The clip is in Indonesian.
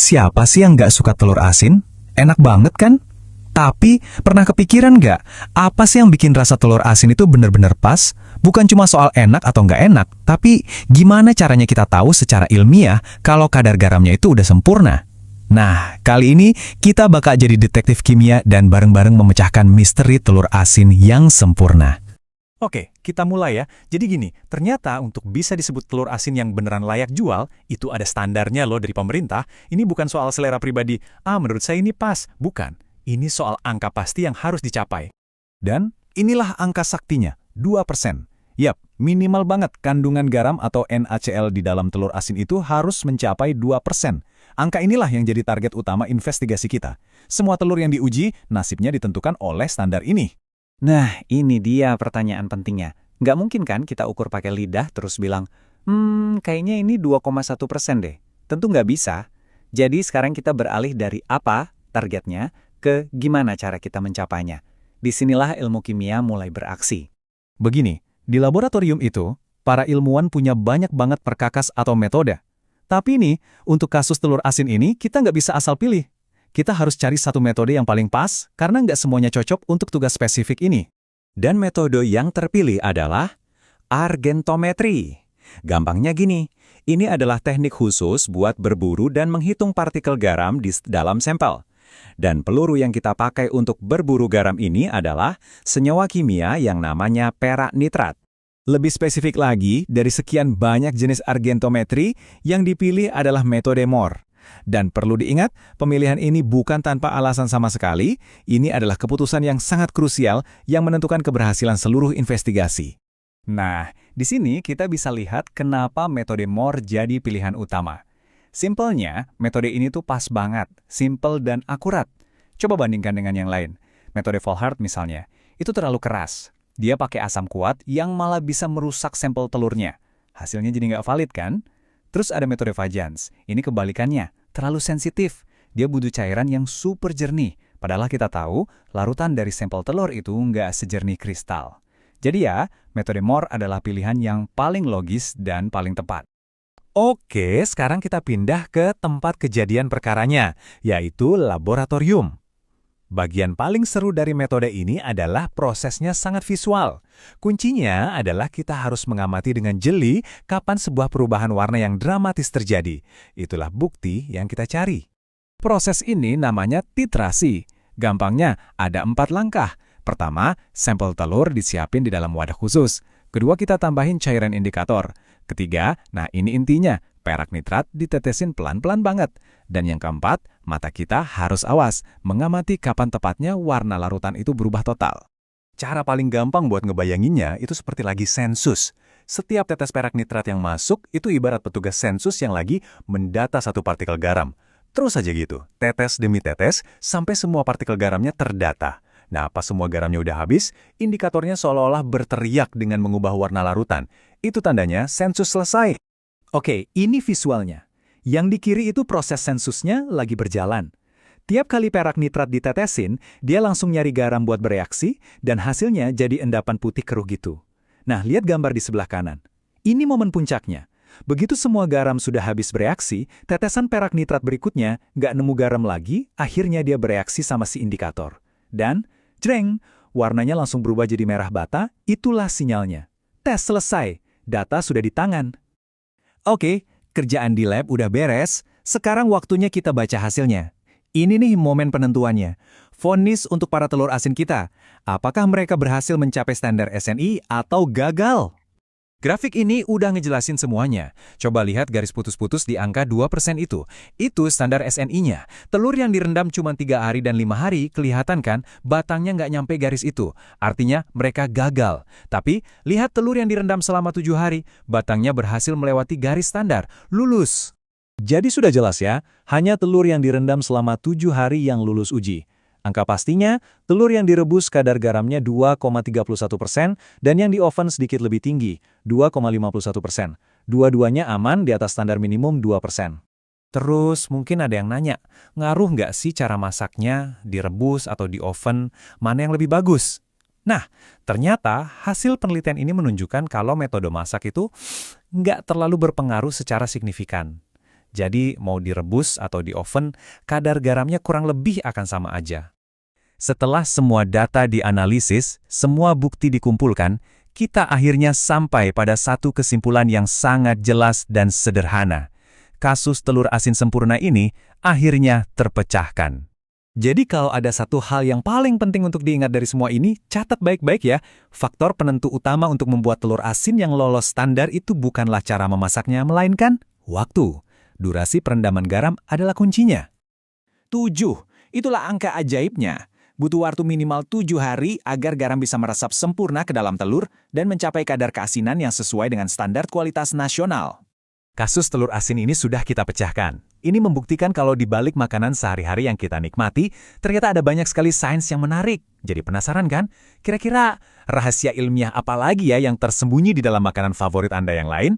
Siapa sih yang nggak suka telur asin? Enak banget kan? Tapi, pernah kepikiran nggak, apa sih yang bikin rasa telur asin itu benar-benar pas? Bukan cuma soal enak atau nggak enak, tapi gimana caranya kita tahu secara ilmiah kalau kadar garamnya itu udah sempurna? Nah, kali ini kita bakal jadi detektif kimia dan bareng-bareng memecahkan misteri telur asin yang sempurna. Oke, kita mulai ya. Jadi gini, ternyata untuk bisa disebut telur asin yang beneran layak jual, itu ada standarnya loh dari pemerintah. Ini bukan soal selera pribadi, menurut saya ini pas. Bukan. Ini soal angka pasti yang harus dicapai. Dan inilah angka saktinya, 2%. Yap, minimal banget kandungan garam atau NaCl di dalam telur asin itu harus mencapai 2%. Angka inilah yang jadi target utama investigasi kita. Semua telur yang diuji, nasibnya ditentukan oleh standar ini. Nah, ini dia pertanyaan pentingnya. Nggak mungkin kan kita ukur pakai lidah terus bilang, kayaknya ini 2,1% deh. Tentu nggak bisa. Jadi sekarang kita beralih dari apa targetnya ke gimana cara kita mencapainya. Disinilah ilmu kimia mulai beraksi. Begini, di laboratorium itu, para ilmuwan punya banyak banget perkakas atau metode. Tapi nih, untuk kasus telur asin ini, kita nggak bisa asal pilih. Kita harus cari satu metode yang paling pas, karena nggak semuanya cocok untuk tugas spesifik ini. Dan metode yang terpilih adalah argentometri. Gampangnya gini, ini adalah teknik khusus buat berburu dan menghitung partikel garam di dalam sampel. Dan peluru yang kita pakai untuk berburu garam ini adalah senyawa kimia yang namanya perak nitrat. Lebih spesifik lagi, dari sekian banyak jenis argentometri, yang dipilih adalah metode Moore. Dan perlu diingat, pemilihan ini bukan tanpa alasan sama sekali. Ini adalah keputusan yang sangat krusial yang menentukan keberhasilan seluruh investigasi. Nah, di sini kita bisa lihat kenapa metode Moore jadi pilihan utama. Simpelnya, metode ini tuh pas banget, simpel dan akurat. Coba bandingkan dengan yang lain. Metode Volhard misalnya, itu terlalu keras. Dia pakai asam kuat yang malah bisa merusak sampel telurnya. Hasilnya jadi nggak valid kan? Terus ada metode Vajans, ini kebalikannya. Terlalu sensitif, dia butuh cairan yang super jernih. Padahal kita tahu, larutan dari sampel telur itu nggak sejernih kristal. Jadi ya, metode Moore adalah pilihan yang paling logis dan paling tepat. Oke, sekarang kita pindah ke tempat kejadian perkaranya, yaitu laboratorium. Bagian paling seru dari metode ini adalah prosesnya sangat visual. Kuncinya adalah kita harus mengamati dengan jeli kapan sebuah perubahan warna yang dramatis terjadi. Itulah bukti yang kita cari. Proses ini namanya titrasi. Gampangnya ada 4 langkah. Pertama, sampel telur disiapin di dalam wadah khusus. Kedua, kita tambahin cairan indikator. Ketiga, nah ini intinya, perak nitrat ditetesin pelan-pelan banget. Dan yang keempat, mata kita harus awas, mengamati kapan tepatnya warna larutan itu berubah total. Cara paling gampang buat ngebayanginnya itu seperti lagi sensus. Setiap tetes perak nitrat yang masuk itu ibarat petugas sensus yang lagi mendata satu partikel garam. Terus aja gitu, tetes demi tetes, sampai semua partikel garamnya terdata. Nah, pas semua garamnya udah habis, indikatornya seolah-olah berteriak dengan mengubah warna larutan. Itu tandanya sensus selesai. Oke, ini visualnya. Yang di kiri itu proses sensusnya lagi berjalan. Tiap kali perak nitrat ditetesin, dia langsung nyari garam buat bereaksi, dan hasilnya jadi endapan putih keruh gitu. Nah, lihat gambar di sebelah kanan. Ini momen puncaknya. Begitu semua garam sudah habis bereaksi, tetesan perak nitrat berikutnya nggak nemu garam lagi, akhirnya dia bereaksi sama si indikator. Dan, jreng, warnanya langsung berubah jadi merah bata, itulah sinyalnya. Tes selesai, data sudah di tangan. Oke, kerjaan di lab udah beres, sekarang waktunya kita baca hasilnya. Ini nih momen penentuannya. Vonis untuk para telur asin kita. Apakah mereka berhasil mencapai standar SNI atau gagal? Grafik ini udah ngejelasin semuanya. Coba lihat garis putus-putus di angka 2% itu. Itu standar SNI-nya. Telur yang direndam cuma 3 hari dan 5 hari, kelihatan kan batangnya nggak nyampe garis itu. Artinya mereka gagal. Tapi lihat telur yang direndam selama 7 hari, batangnya berhasil melewati garis standar. Lulus. Jadi sudah jelas ya, hanya telur yang direndam selama 7 hari yang lulus uji. Angka pastinya, telur yang direbus kadar garamnya 2,31% dan yang di oven sedikit lebih tinggi, 2,51%. Dua-duanya aman di atas standar minimum 2%. Terus mungkin ada yang nanya, ngaruh nggak sih cara masaknya, direbus atau di oven, mana yang lebih bagus? Nah, ternyata hasil penelitian ini menunjukkan kalau metode masak itu nggak terlalu berpengaruh secara signifikan. Jadi mau direbus atau di oven, kadar garamnya kurang lebih akan sama aja. Setelah semua data dianalisis, semua bukti dikumpulkan, kita akhirnya sampai pada satu kesimpulan yang sangat jelas dan sederhana. Kasus telur asin sempurna ini akhirnya terpecahkan. Jadi kalau ada satu hal yang paling penting untuk diingat dari semua ini, catat baik-baik ya. Faktor penentu utama untuk membuat telur asin yang lolos standar itu bukanlah cara memasaknya, melainkan waktu. Durasi perendaman garam adalah kuncinya. 7. Itulah angka ajaibnya. Butuh waktu minimal 7 hari agar garam bisa meresap sempurna ke dalam telur dan mencapai kadar keasinan yang sesuai dengan standar kualitas nasional. Kasus telur asin ini sudah kita pecahkan. Ini membuktikan kalau di balik makanan sehari-hari yang kita nikmati, ternyata ada banyak sekali sains yang menarik. Jadi penasaran kan? Kira-kira rahasia ilmiah apa lagi ya yang tersembunyi di dalam makanan favorit Anda yang lain?